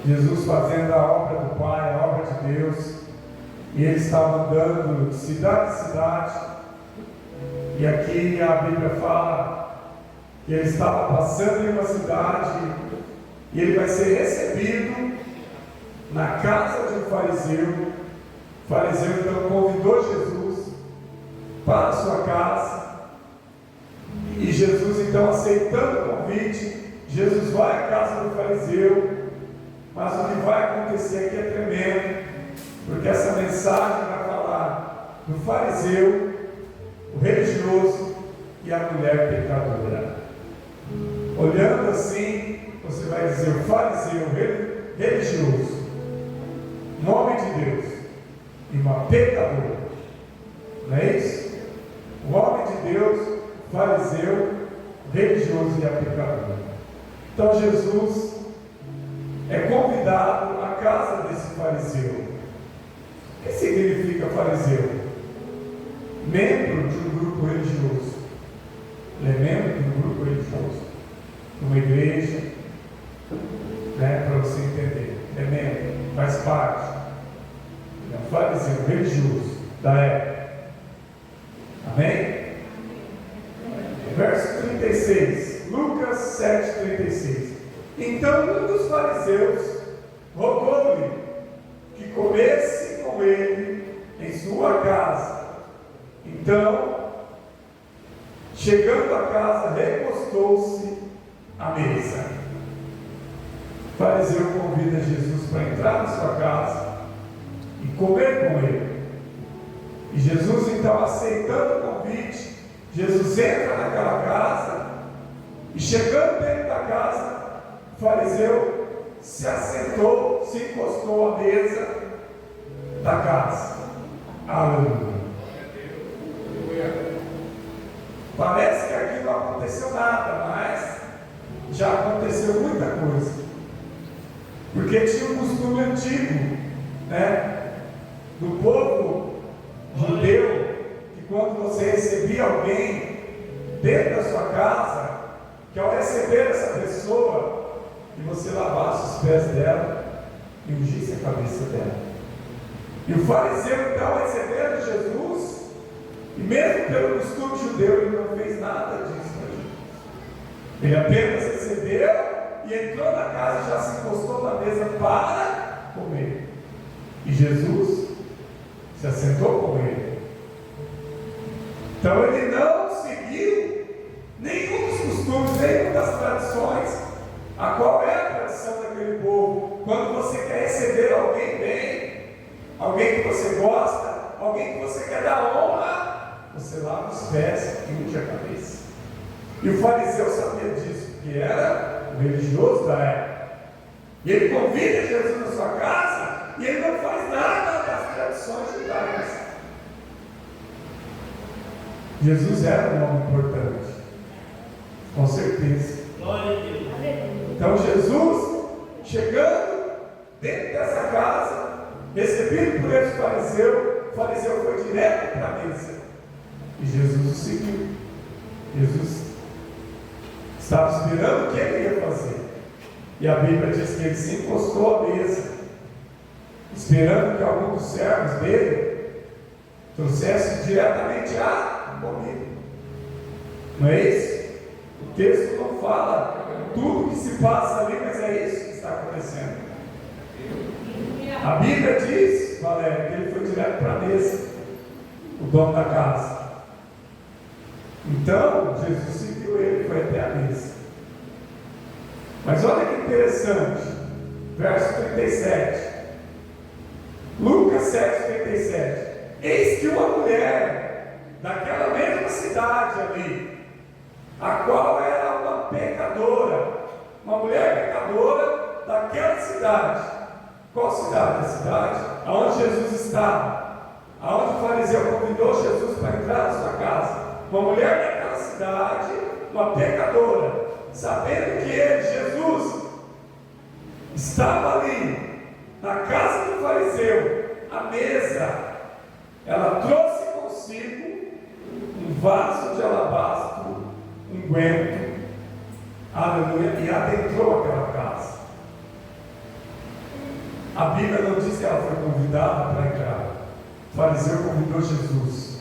Jesus fazendo a obra do Pai, a obra de Deus, e ele estava andando de cidade em cidade, e aqui a Bíblia fala que ele estava passando em uma cidade, e ele vai ser recebido na casa de um fariseu. O fariseu então convidou Jesus para a sua casa, e Jesus então, aceitando o convite, Jesus vai à casa do fariseu. Mas o que vai acontecer aqui é tremendo, porque essa mensagem vai falar do fariseu, o religioso e a mulher pecadora. Olhando assim, você vai dizer: o fariseu religioso, nome de Deus, e uma pecadora. Não é isso? O homem de Deus, o fariseu, religioso e a pecadora. Então Jesus é convidado à casa desse fariseu. O que significa fariseu? Membro de um grupo religioso. Ele é membro de um grupo religioso, de uma igreja, né, para você entender. É membro, faz parte. Ele é um fariseu religioso da época. Amém? Verso 36, Lucas 7,36. Então um dos fariseus rogou-lhe que comesse com ele em sua casa. Então, chegando a casa, recostou-se à mesa. O fariseu convida Jesus para entrar na sua casa e comer com ele. E Jesus, então, aceitando o convite, Jesus entra naquela casa, e chegando dentro da casa, o fariseu se assentou, se encostou à mesa da casa. Aleluia. Parece que aqui não aconteceu nada, mas já aconteceu muita coisa. Porque tinha um costume antigo, né, do povo judeu, que quando você recebia alguém dentro da sua casa, que ao receber essa pessoa, que você lavasse os pés dela e ungisse a cabeça dela. E o fariseu então, recebendo Jesus, e mesmo pelo costume judeu, ele não fez nada disso para Jesus. Ele apenas recebeu e entrou na casa e já se encostou na mesa para comer. E Jesus se assentou com ele. Então ele não seguiu nenhum dos costumes, nenhuma das tradições, a qual é a tradição daquele povo. Quando você quer receber alguém bem, alguém que você gosta, alguém que você quer dar honra, você lava os pés e unge a cabeça. E o fariseu sabia disso, que era o religioso da época. E ele convida Jesus na sua casa, e ele não faz nada das tradições judaicas. Jesus era um homem importante, com certeza. Então Jesus, chegando dentro dessa casa, recebido por esse fariseu, o fariseu foi direto para a mesa. E Jesus o seguiu. Jesus estava esperando o que ele ia fazer. E a Bíblia diz que ele se encostou à mesa, esperando que algum dos servos dele trouxesse diretamente a comida. Não é isso? O texto não fala tudo que se passa ali, mas é isso que está acontecendo. A Bíblia diz, Valério, que ele foi direto para a mesa, o dono da casa. Então, Jesus seguiu ele, foi até a mesa. Mas olha que interessante, verso 37, Lucas 7,37. Eis que uma mulher daquela mesma cidade ali, a qual era uma pecadora, uma mulher pecadora daquela cidade. Qual cidade? A cidade aonde Jesus estava, aonde o fariseu convidou Jesus para entrar na sua casa. Uma mulher daquela cidade, uma pecadora, sabendo que ele, Jesus, estava ali na casa do fariseu, à mesa, ela trouxe consigo um vaso de alabastro, unguento, aleluia, e adentrou aquela casa. A Bíblia não diz que ela foi convidada para entrar. O fariseu convidou Jesus.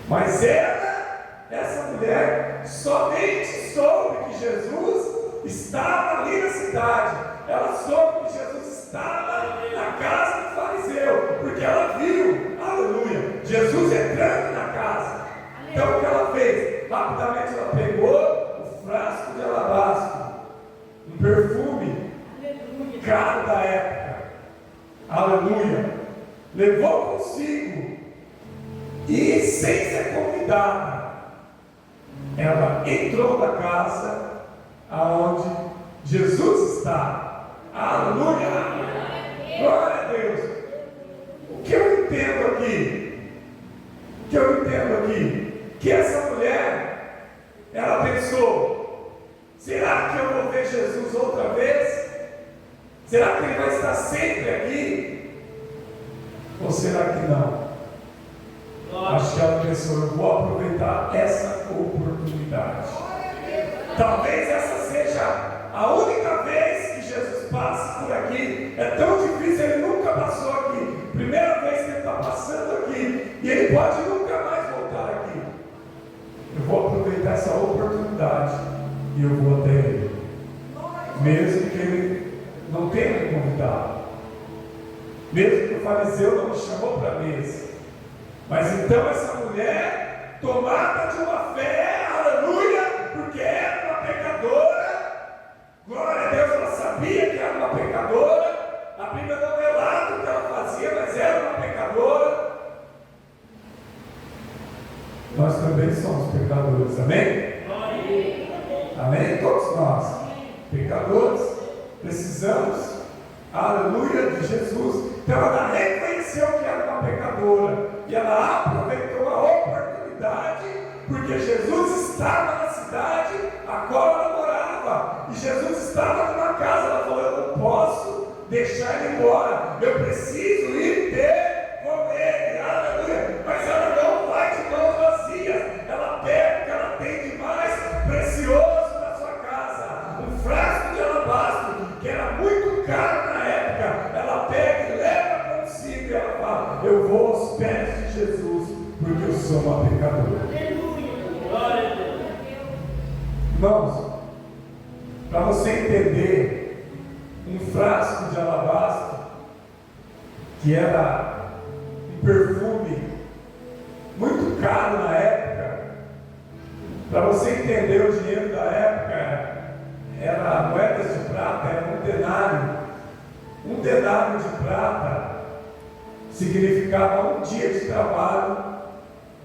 Mas essa mulher, somente soube que Jesus estava ali na cidade. Ela soube que Jesus estava na casa do fariseu, porque ela viu, aleluia, Jesus entrando na casa. Então o que ela fez? Rapidamente ela pegou o frasco de alabastro, um perfume caro da época, aleluia, levou consigo e, sem ser convidada, ela entrou na casa aonde Jesus está. Aleluia, glória a Deus. O que eu entendo aqui? Que essa mulher, ela pensou: será que eu vou ver Jesus outra vez? Será que ele vai estar sempre aqui? Ou será que não? Acho que ela pensou: eu vou aproveitar essa oportunidade. Talvez essa seja a única vez que Jesus passe por aqui. É tão difícil, ele nunca passou aqui. Primeira vez que ele está passando aqui, e ele pode nunca mais voltar aqui. Eu vou aproveitar essa oportunidade e eu vou até ele, mesmo que ele não tenha me convidado, mesmo que o fariseu não me chamou para a mesa. Mas então essa mulher, tomada de uma fé, aleluia, porque era uma pecadora, glória a Deus, ela sabia que era uma pecadora. A Bíblia não relata o que ela fazia, mas era uma pecadora. Nós também somos pecadores, amém? Amém? Todos nós, pecadores, precisamos, aleluia, de Jesus. Então ela reconheceu que era uma pecadora e ela aproveitou a oportunidade, porque Jesus estava na cidade a qual ela morava, e Jesus estava numa casa. Ela falou: eu não posso deixar ele embora, eu preciso ir ter com ele, aleluia. Mas ela não vai de mãos vazias, ela pega o que ela tem de mais precioso na sua casa, um frasco de alabastro que era muito caro na época. Ela pega e leva consigo, e ela fala: eu vou aos pés de Jesus, porque eu sou uma pecadora. Glória a Deus. Irmãos, para você entender, um frasco de alabastro, que era um perfume muito caro na época, para você entender, o dinheiro da época era moedas de prata, era um denário. Um denário de prata significava um dia de trabalho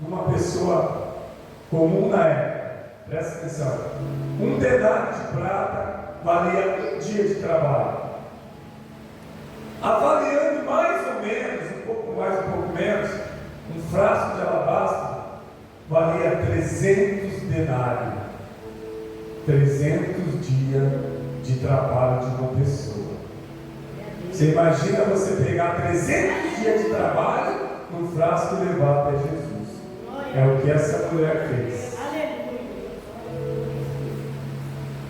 de uma pessoa comum na época. Presta atenção. Um denário de prata valia um dia de trabalho. Avaliando mais ou menos, um pouco mais, um pouco menos, um frasco de alabastro valia 300 denários. 300 dias de trabalho de uma pessoa. Você imagina você pegar 300 dias de trabalho num frasco e levar até Jesus. É o que essa mulher fez.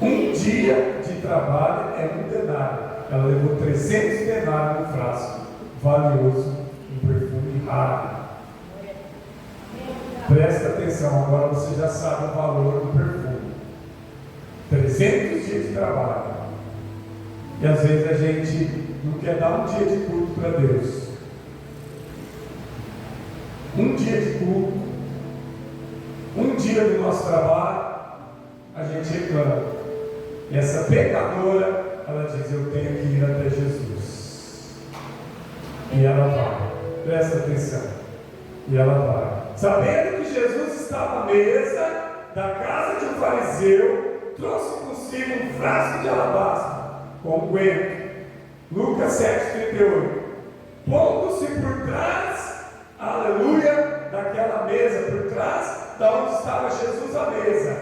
Um dia de trabalho é um denário. Ela levou 300 denários no frasco, valioso, um perfume raro. Presta atenção, agora você já sabe o valor do perfume. 300 dias de trabalho. E às vezes a gente não quer dar um dia de culto para Deus. Um dia de culto, um dia do nosso trabalho, a gente reclama. E essa pecadora, ela diz: eu tenho que ir até Jesus. E ela vai. Presta atenção. E ela vai. Sabendo que Jesus estava à mesa da casa de um fariseu, trouxe consigo um frasco de alabastro com unguento. Lucas 7,38. Pondo-se por trás, aleluia, daquela mesa, por trás da onde estava Jesus à mesa,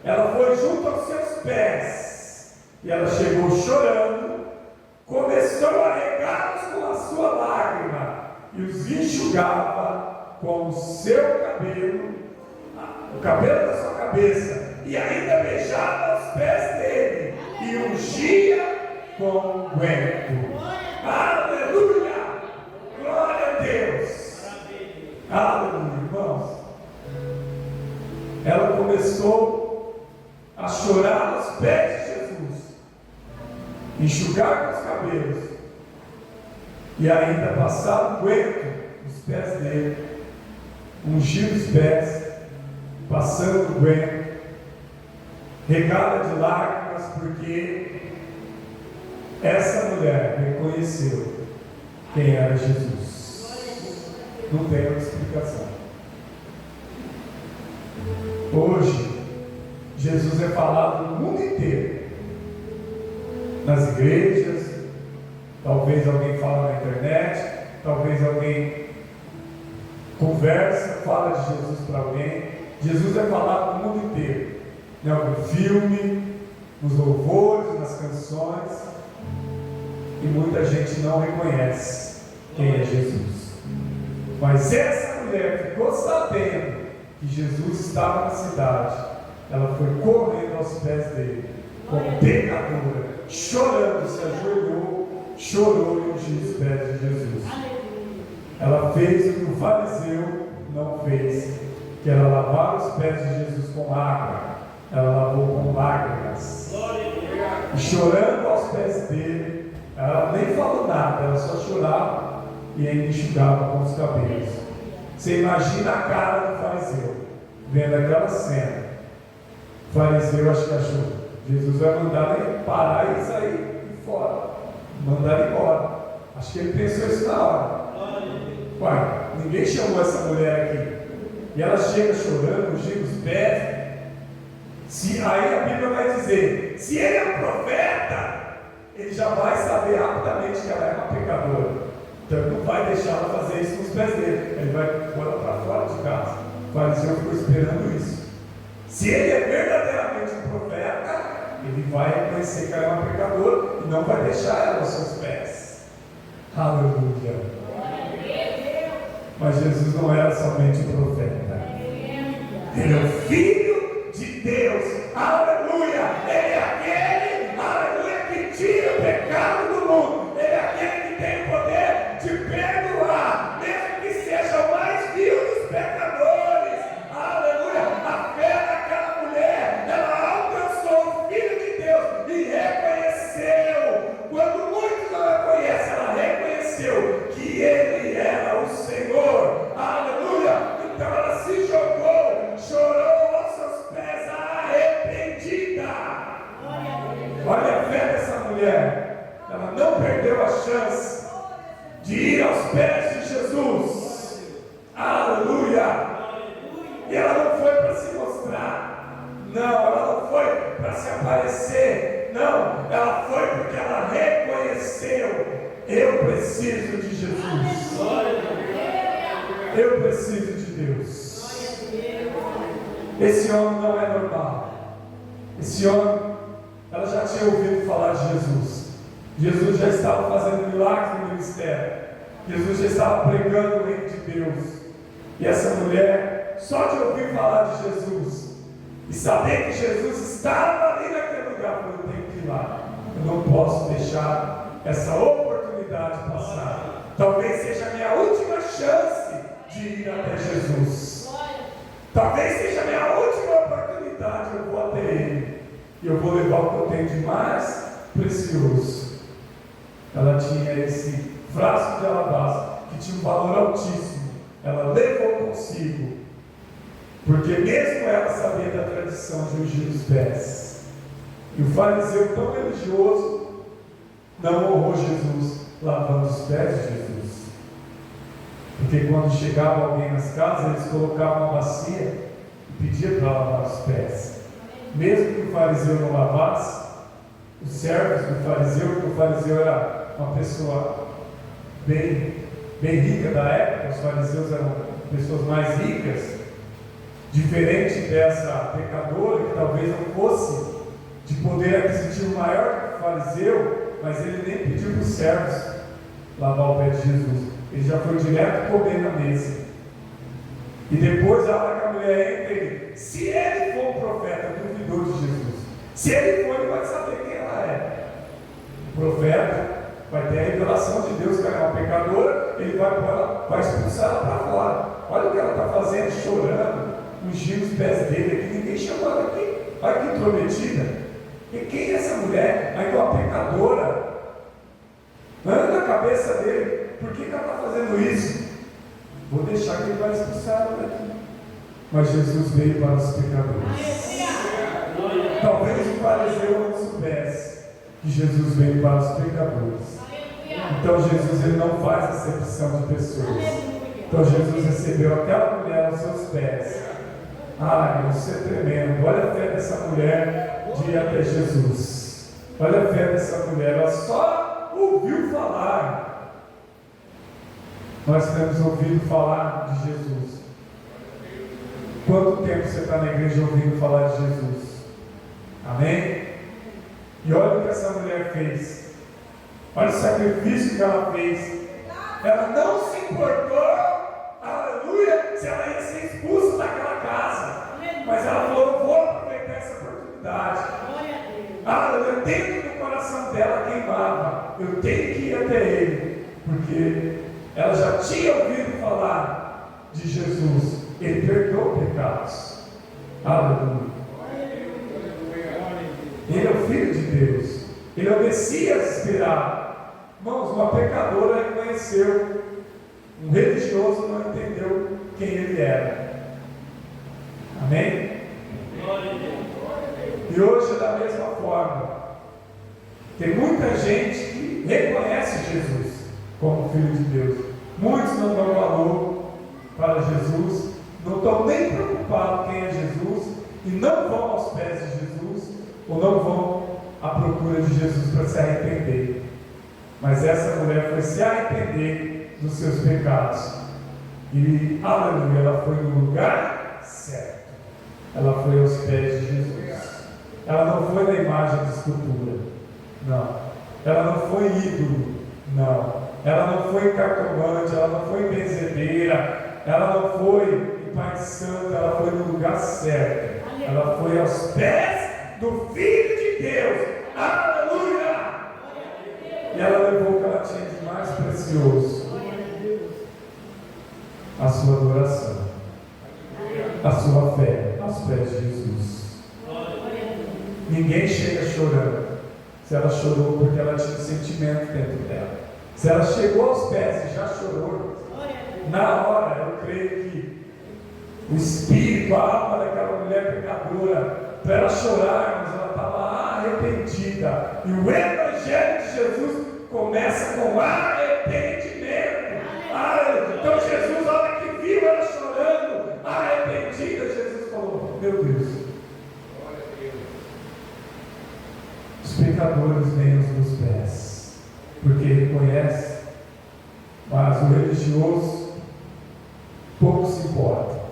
ela foi junto aos seus pés. E ela chegou chorando, começou a regá-los com a sua lágrima, e os enxugava com o seu cabelo, o cabelo da sua cabeça, e ainda beijava os pés dele, e ungia com com unguento. Aleluia! Glória a Deus! Aleluia, irmãos. Ela começou a chorar aos pés de Jesus, enxugar com os cabelos e ainda passar unguento nos pés dele, ungir os pés, passando unguento, regada de lágrimas, porque essa mulher reconheceu quem era Jesus. Não tem outra explicação. Hoje, Jesus é falado no mundo inteiro, nas igrejas, talvez alguém fala na internet, talvez alguém conversa, fala de Jesus para alguém. Jesus é falado no mundo inteiro, em algum filme, nos louvores, nas canções, e muita gente não reconhece quem é Jesus. Mas essa mulher ficou sabendo que Jesus estava na cidade. Ela foi correndo aos pés dele, como pecadora, chorando, se ajoelhou, chorou e ungiu os pés de Jesus. Ela fez o que o fariseu não fez, que era lavar os pés de Jesus com água. Ela lavou com lágrimas. E chorando aos pés dele, ela nem falou nada, ela só chorava e ainda enxugava com os cabelos. Você imagina a cara do fariseu, vendo aquela cena. O fariseu, acho que achou, Jesus vai mandar ele parar e sair fora, mandar ele embora. Acho que ele pensou isso na hora. Uai, ninguém chamou essa mulher aqui. E ela chega chorando, ungindo os pés. Aí a Bíblia vai dizer, se ele é um profeta, ele já vai saber rapidamente que ela é uma pecadora. Então ele não vai deixar ela fazer isso nos pés dele. Ele vai pôr ela para fora de casa. O fariseu ficou esperando isso. Se ele é verdadeiramente um profeta, ele vai reconhecer que ela é uma pecadora e não vai deixar ela aos seus pés. Aleluia. Mas Jesus não era somente um profeta. Ele é o Filho de Deus. Aleluia. Ele é aquele, aleluia, que tira o pecado do mundo. Ele é aquele que tem o poder de perdoar, mesmo que seja o mais vil dos pecadores. Aleluia. A fé daquela mulher, ela alcançou o Filho de Deus e reconheceu. Quando muitos não reconhecem, ela reconheceu que ele era o Senhor. Aleluia. Então ela se jogou, chorou aos seus pés, arrependida. Olha a fé dessa mulher. Ela não perdeu a chance de ir aos pés de Jesus. Aleluia. E ela não foi para se mostrar. Não, ela não foi para se aparecer. Não, ela foi porque ela reconheceu: eu preciso de Jesus. Eu preciso de Deus. Esse homem não é normal. Esse homem, ela já tinha ouvido falar de Jesus. Jesus já estava fazendo milagres no ministério. Jesus já estava pregando o reino de Deus. E essa mulher, só de ouvir falar de Jesus e saber que Jesus estava ali naquele lugar, falou: eu tenho que ir lá. Eu não posso deixar essa oportunidade passar. Talvez seja a minha última chance de ir até Jesus. Talvez seja a minha última oportunidade. Eu vou até Ele e eu vou levar o que eu tenho de mais precioso. Ela tinha esse frasco de alabastro que tinha um valor altíssimo. Ela levou consigo, porque mesmo ela sabia da tradição de ungir os pés. E o fariseu, tão religioso, não honrou Jesus lavando os pés de Jesus. Porque quando chegava alguém nas casas, eles colocavam uma bacia e pediam para lavar os pés. Mesmo que o fariseu não lavasse, os servos do fariseu, porque o fariseu era uma pessoa bem rica da época, os fariseus eram pessoas mais ricas, diferente dessa pecadora, que talvez não fosse de poder aquisitivo maior que o fariseu, mas ele nem pediu para os servos lavar o pé de Jesus. Ele já foi direto comer na mesa. E depois a hora que a mulher entra, ele, se ele for um profeta, duvidou de Jesus. Se ele for, ele vai saber quem ela é. profeta vai ter a revelação de Deus que ela é uma pecadora, ele vai expulsar ela para fora. Olha o que ela está fazendo, chorando, ungindo os pés dele aqui, ninguém chamou ela aqui. Olha que intrometida. E quem é essa mulher? Ainda uma pecadora. Anda na cabeça dele, por que ela está fazendo isso? Vou deixar que ele vai expulsar ela daqui. Mas Jesus veio para os pecadores. Talvez o fariseu não soubesse que Jesus veio para os pecadores. Então Jesus ele não faz acepção de pessoas. Então Jesus recebeu aquela mulher aos seus pés. Ai, isso é tremendo. Olha a fé dessa mulher de ir até Jesus. Olha a fé dessa mulher. Ela só ouviu falar. Nós temos ouvido falar de Jesus. Quanto tempo você está na igreja ouvindo falar de Jesus? Amém? E olha o que essa mulher fez. Olha o sacrifício que ela fez. Ela não se importou, aleluia, se ela ia ser expulsa daquela casa. Mas ela falou: eu vou aproveitar essa oportunidade. Aleluia, dentro do coração dela queimava: eu tenho que ir até ele. Porque ela já tinha ouvido falar de Jesus. Ele perdoou pecados. Aleluia. Ele é o Filho de Deus. Ele é o Messias esperado. Irmãos, uma pecadora reconheceu. Um religioso não entendeu quem ele era. Amém? E hoje é da mesma forma. Tem muita gente que reconhece Jesus como Filho de Deus. Muitos não dão valor para Jesus, não estão nem preocupados quem é Jesus, e não vão aos pés de Jesus, ou não vão à procura de Jesus para se arrepender. Mas essa mulher foi se arrepender dos seus pecados. E, aleluia, ela foi no lugar certo. Ela foi aos pés de Jesus. Ela não foi na imagem de escultura. Não. Ela não foi ídolo. Não. Ela não foi cartomante. Ela não foi benzedeira. Ela não foi em Pai Santo. Ela foi no lugar certo. Ela foi aos pés do Filho de Deus. Aleluia! E ela levou o que ela tinha de mais precioso: a sua adoração, a sua fé aos pés de Jesus. Ninguém chega chorando. Se ela chorou porque ela tinha um sentimento dentro dela. Se ela chegou aos pés e já chorou, na hora eu creio que o espírito, a alma daquela mulher pecadora, para ela chorar, mas ela estava arrependida. E o Evangelho de Jesus começa com arrependimento. Então Jesus, a hora que viu ela chorando, arrependida, Jesus falou: meu Deus, os pecadores vêm aos meus pés, porque ele conhece. Mas o religioso pouco se importa.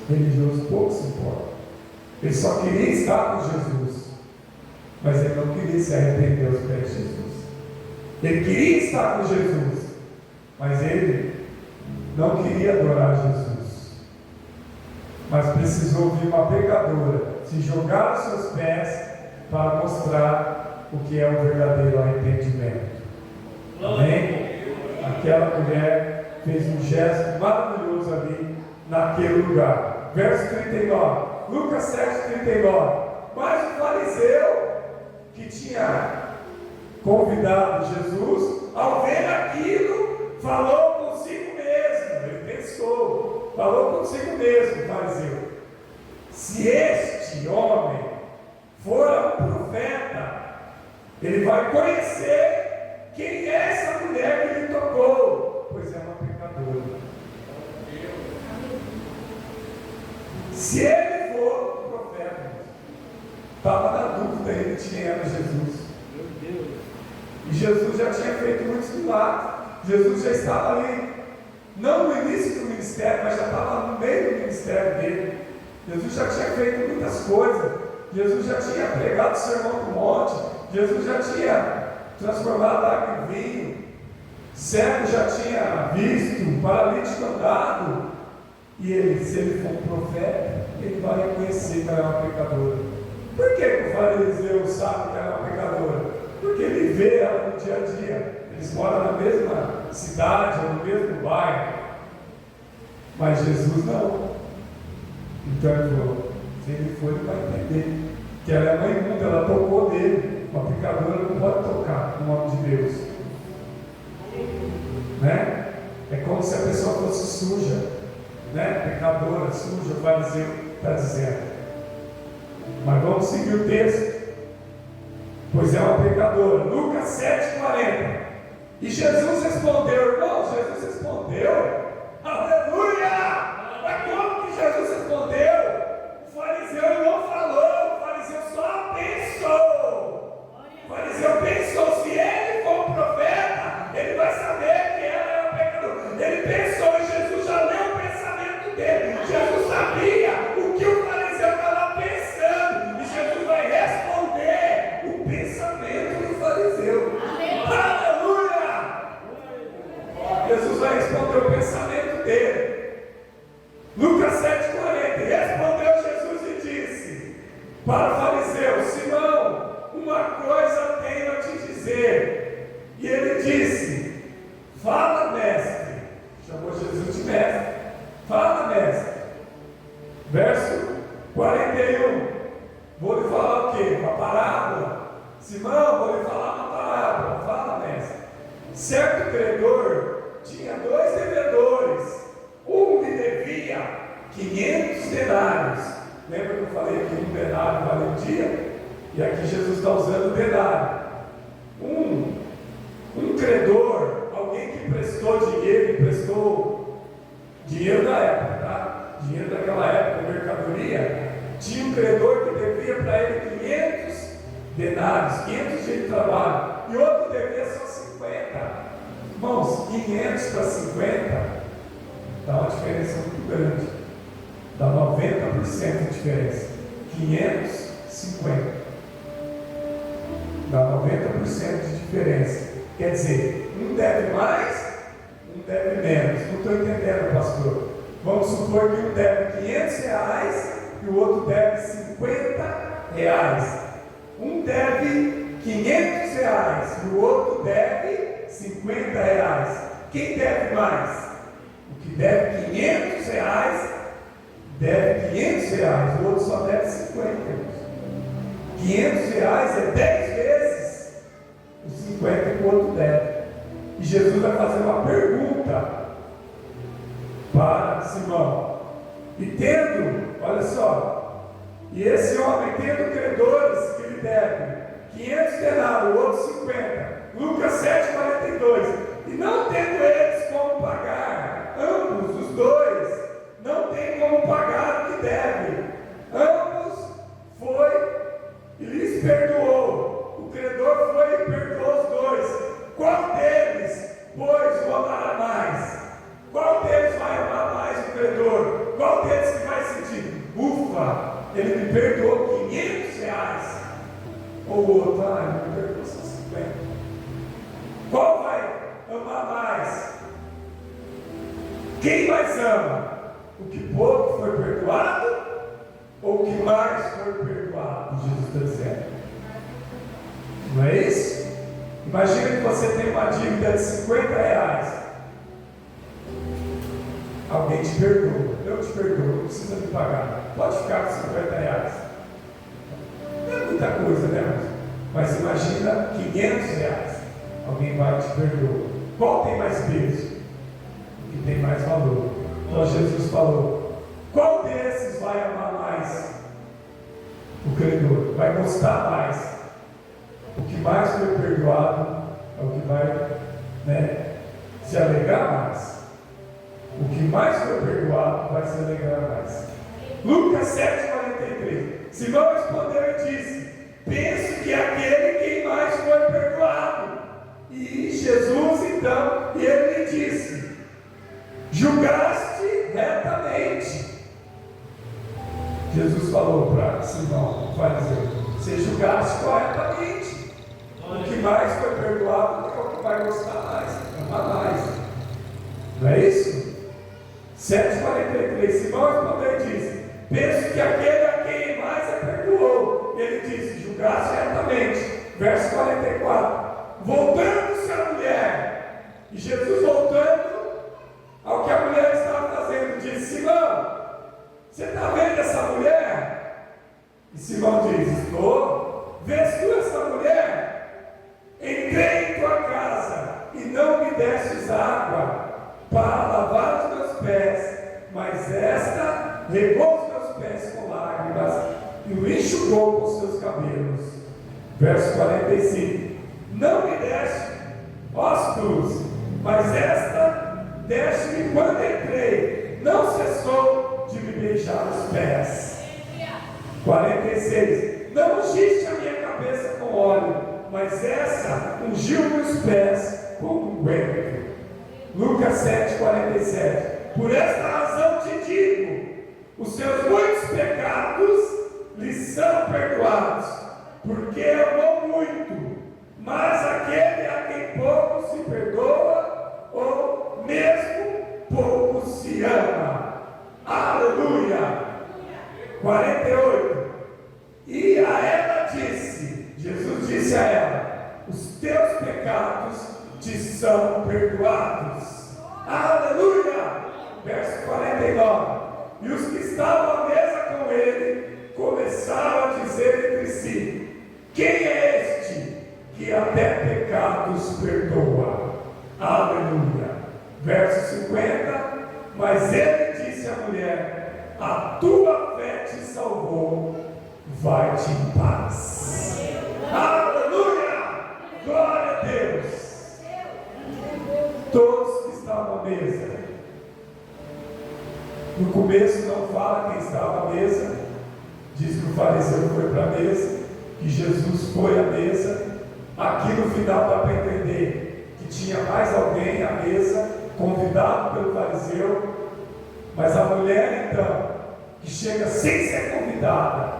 O religioso pouco se importa. Ele só queria estar com Jesus, mas ele não queria se arrepender aos pés de Jesus. Ele queria estar com Jesus, mas ele não queria adorar Jesus. Mas precisou vir uma pecadora se jogar aos seus pés para mostrar o que é o verdadeiro arrependimento. Amém? Aquela mulher fez um gesto maravilhoso ali naquele lugar. Verso 39, Lucas 7:39. Mas o fariseu que tinha convidado Jesus, ao ver aquilo, falou consigo mesmo. Ele pensou, falou consigo mesmo, o fariseu: se este homem for um profeta, ele vai conhecer quem é essa mulher que lhe tocou, pois é uma pecadora. Se ele for um profeta, estava na dúvida ele de quem era Jesus. E Jesus já tinha feito muitos milagres. Jesus já estava ali, não no início do ministério, mas já estava no meio do ministério dele. Jesus já tinha feito muitas coisas. Jesus já tinha pregado o sermão do monte. Jesus já tinha transformado água em vinho. Cego já tinha visto, paralítico andado. E ele, se ele for um profeta, ele vai reconhecer que ela é uma pecadora. Por que o fariseu sabe que ela é uma pecadora? Porque ele vê ela no dia a dia. Eles moram na mesma cidade ou no mesmo bairro. Mas Jesus não. Então ele falou, se ele for, ele vai entender que ela é uma imunda, ela tocou nele. Uma pecadora não pode tocar no nome de Deus, né? É como se a pessoa fosse suja, né? Pecadora, suja, o fariseu está dizendo. Mas vamos seguir o texto. Pois é uma pecadora. Lucas 7,40. E Jesus respondeu, irmão, Jesus respondeu. Aleluia! Mas como que Jesus respondeu? O fariseu não falou, o fariseu só pensou. O fariseu pensou, se ele for um profeta, ele vai saber que ela é uma pecadora. Ele pensou e Jesus já leu o pensamento dele. Jesus sabia o que o fariseu estava pensando. E Jesus vai responder o pensamento do fariseu. Aleluia! Jesus vai responder o pensamento dele. Lucas 7,40. Respondeu Jesus e disse para o fariseu: Simão, uma coisa tenho a te dizer. E ele disse: fala, mestre. Chamou Jesus de mestre. Fala, mestre. Verso 41. Vou lhe falar o quê? Uma parábola. Simão, vou lhe falar uma parábola. Fala, mestre. Certo credor tinha 2 devedores. Um lhe devia 500 denários. Lembra que eu falei que um denário vale um dia? E aqui Jesus está usando denário. Um credor, alguém que prestou dinheiro da época, tá? Dinheiro daquela época, mercadoria. Tinha um credor que devia para ele 500 denários, 500 dias de trabalho. E outro devia só 50. Irmãos, 500 para 50 dá uma diferença muito grande. Dá 90% de diferença. 500, 50. Dá 90% de diferença. Quer dizer, um deve mais, um deve menos. Não estou entendendo, pastor. Vamos supor que um deve 500 reais e o outro deve 50 reais. Um deve 500 reais e o outro deve 50 reais. Quem deve mais? O que deve 500 reais, deve 500 reais, o outro só deve 50. 500 reais é 10 vezes os 50 que o outro deve. E Jesus vai fazer uma pergunta para Simão. E tendo, olha só, e esse homem tendo credores que lhe devem 500 denários, o outro 50. Lucas 7,42. E não tendo eles como pagar, ambos, os dois, não têm como pagar o que devem. Ambos foi e lhes perdoou. O credor foi e perdoou os dois. Qual deles, pois, o amará mais? Qual deles vai amar mais o credor? Qual deles que vai sentir? Ufa, ele me perdoou 500 reais. Ou o outro, ele me perdoou só 50. Qual vai amar mais? Quem mais ama? O que pouco foi perdoado ou o que mais foi perdoado? Jesus está dizendo. Não é isso? Imagina que você tem uma dívida de 50 reais. Alguém te perdoa. Eu te perdoo, não precisa me pagar. Pode ficar com 50 reais. Não é muita coisa, né? Mas imagina 500 reais. Alguém vai e te perdoa. Qual tem mais peso? O que tem mais valor. Então Jesus falou: qual desses vai amar mais o credor? Vai gostar mais? O que mais foi perdoado é o que vai, se alegrar mais. O que mais foi perdoado vai se alegrar mais. Lucas 7,43. Simão respondeu e disse: penso que aquele quem mais foi perdoado. E Jesus então, e ele lhe disse: julgaste retamente. Jesus falou para Simão, o fariseu: você julgaste corretamente. O que mais foi perdoado é o que vai gostar mais, amar mais. Não é isso? 7,43. Simão respondeu e disse: penso que aquele a quem mais é perdoou. Ele disse: julgaste retamente. Verso 44. voltando-se a mulher. E Jesus, voltando ao que a mulher estava fazendo, disse: Simão, você está vendo essa mulher? E Simão diz: estou. Vês tu essa mulher? Entrei em tua casa e não me destes água para lavar os meus pés, mas esta regou os meus pés com lágrimas e o enxugou com seus cabelos. Verso 45: não me deste, ó cruz, mas esta deste-me quando entrei, não cessou de me beijar os pés. 46: não ungiste a minha cabeça com óleo, mas essa ungiu meus pés com unguento. Lucas 7:47: por esta razão te digo, os seus muitos pecados lhes são perdoados, porque amou muito. Mas aquele a quem pouco se perdoa, ou mesmo pouco se ama. Aleluia! 48: e a ela disse, Jesus disse a ela: os teus pecados te são perdoados. Aleluia! Verso 49: e os que estavam à mesa com ele começaram a dizer entre si: quem é este que até pecados perdoa? Aleluia! Verso 50: mas ele disse à mulher: a tua fé te salvou, vai-te em paz. Aleluia! Glória a Deus! Todos que estavam à mesa. No começo não fala quem estava à mesa. Diz que o fariseu foi para a mesa, que Jesus foi à mesa. Aqui no final dá para entender que tinha mais alguém à mesa, convidado pelo fariseu. Mas a mulher então, que chega sem ser convidada,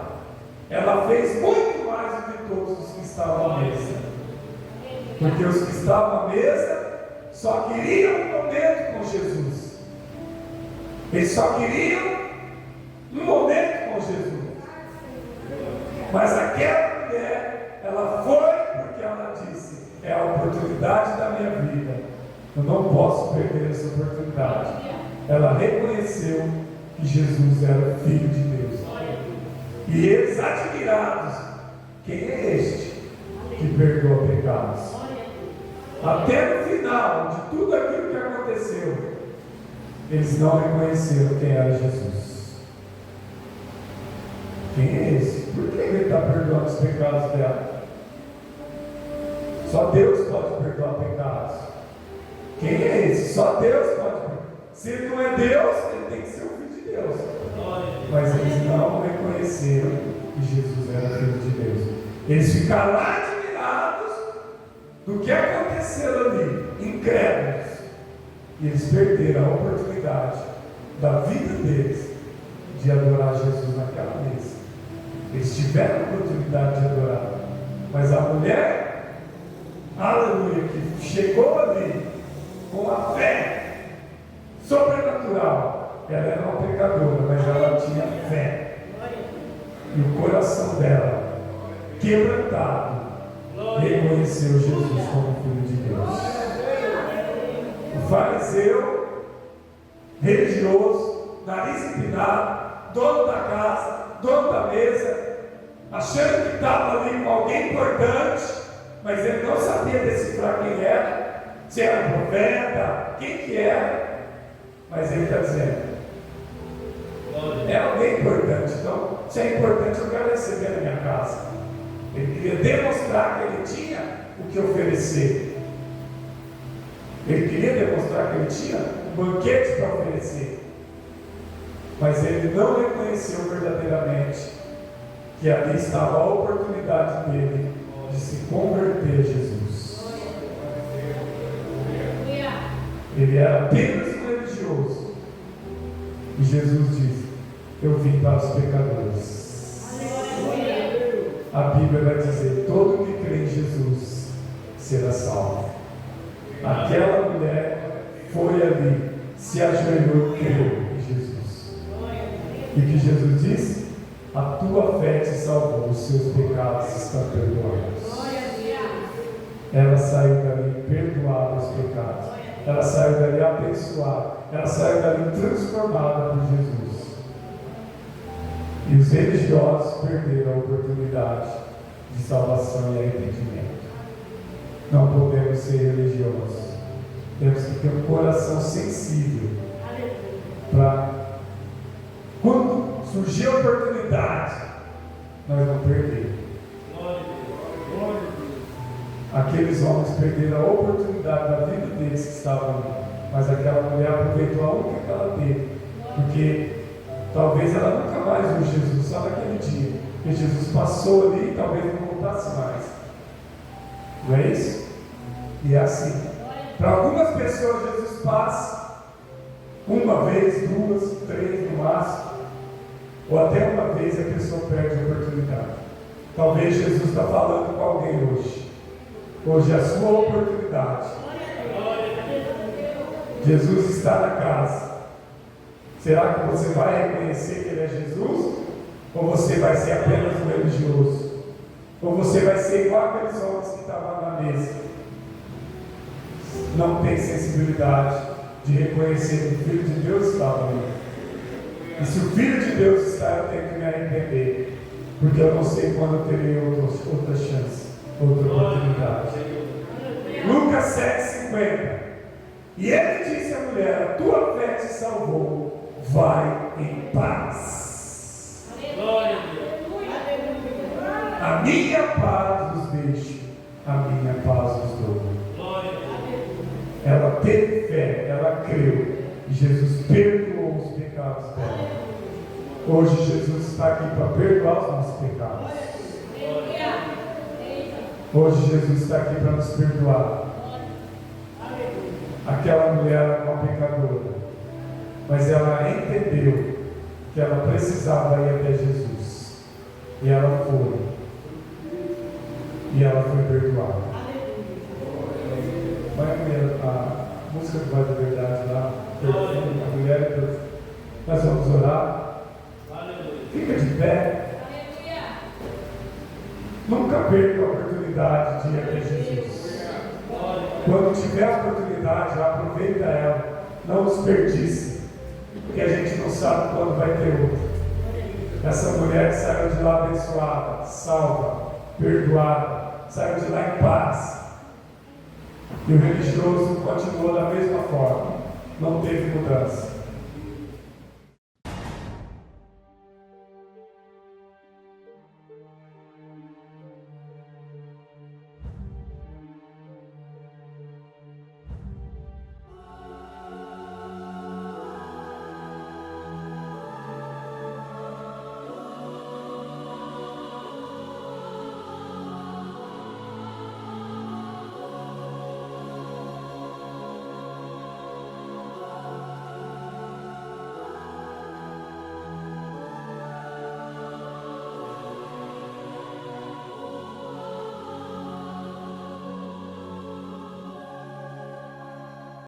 ela fez muito mais do que todos os que estavam à mesa. Porque os que estavam à mesa só queriam um momento com Jesus. Eles só queriam um momento com Jesus. Mas aquela mulher, ela foi porque ela disse: é a oportunidade da minha vida, eu não posso perder essa oportunidade. Ela reconheceu que Jesus era o Filho de Deus. E eles, admirados: quem é este que perdoa pecados? Até no final de tudo aquilo que aconteceu, eles não reconheceram quem era Jesus. Quem é esse? Por que ele está perdoando os pecados dela? Só Deus pode perdoar pecados. Quem é esse? Só Deus pode perdoar. Se ele não é Deus, ele tem que ser o Filho de Deus. Mas eles não reconheceram que Jesus era Filho de Deus. Eles ficaram admirados do que aconteceu ali, incrédulos. E eles perderam a oportunidade da vida deles de adorar Jesus naquela mesa. Eles tiveram a oportunidade de adorar, mas a mulher, aleluia, que chegou ali com a fé sobrenatural, ela era uma pecadora, mas ela tinha fé, e o coração dela, quebrantado, reconheceu Jesus como Filho de Deus. O fariseu, religioso, nariz empinado, dono da casa, dono da mesa, achando que estava ali com alguém importante, mas ele não sabia decifrar quem era, se era um profeta, quem que era. Mas ele está dizendo: é alguém importante, então se é importante eu quero receber na minha casa. Ele queria demonstrar que ele tinha o que oferecer. Ele queria demonstrar que ele tinha um banquete para oferecer. Mas ele não reconheceu verdadeiramente que ali estava a oportunidade dele de se converter a Jesus. Ele era apenas um religioso. E Jesus diz: eu vim para os pecadores. A Bíblia vai dizer: todo que crê em Jesus será salvo. Aquela mulher foi ali, se ajoelhou e creu em Jesus. E o que Jesus disse? A tua fé te salvou, os seus pecados estão perdoados. ela saiu dali perdoada os pecados. Ela saiu dali abençoada. Ela saiu dali transformada por Jesus. E os religiosos perderam a oportunidade de salvação e arrependimento. Não podemos ser religiosos. Temos que ter um coração sensível para, quando surgir a oportunidade, nós não perdermos. Aqueles homens perderam a oportunidade da vida deles que estavam ali, mas aquela mulher aproveitou a única que ela teve, porque talvez ela nunca mais viu Jesus, só naquele dia, porque Jesus passou ali e talvez não voltasse mais. Não é isso? E é assim. Para algumas pessoas Jesus passa uma vez, duas, três no máximo, ou até uma vez a pessoa perde a oportunidade. Talvez Jesus está falando com alguém hoje. Hoje é a sua oportunidade. Jesus está na casa. Será que você vai reconhecer que Ele é Jesus? Ou você vai ser apenas um religioso? Ou você vai ser igual aqueles homens que estavam na mesa? Não tem sensibilidade de reconhecer que o Filho de Deus estava ali. E se o Filho de Deus está, eu tenho que me arrepender, porque eu não sei quando eu terei outra chance, outra oportunidade. Lucas 7,50. E ele disse à mulher: a tua fé te salvou, vai em paz. A minha paz vos deixo, a minha paz vos dou. Ela teve fé, ela creu, e Jesus perdoou os pecados dela. Hoje Jesus está aqui para perdoar os nossos pecados. Hoje Jesus está aqui para nos perdoar. Aquela mulher era uma pecadora, mas ela entendeu que ela precisava ir até Jesus, e ela foi, e ela foi perdoada. Vai a música do Voz da Verdade lá, a mulher, nós vamos orar. Fica de pé. Nunca perca a oportunidade de ir até Jesus. Quando tiver a oportunidade, aproveita ela. Não desperdice, porque a gente não sabe quando vai ter outra. Essa mulher saiu de lá abençoada, salva, perdoada, saiu de lá em paz. E o religioso continuou da mesma forma, não teve mudança.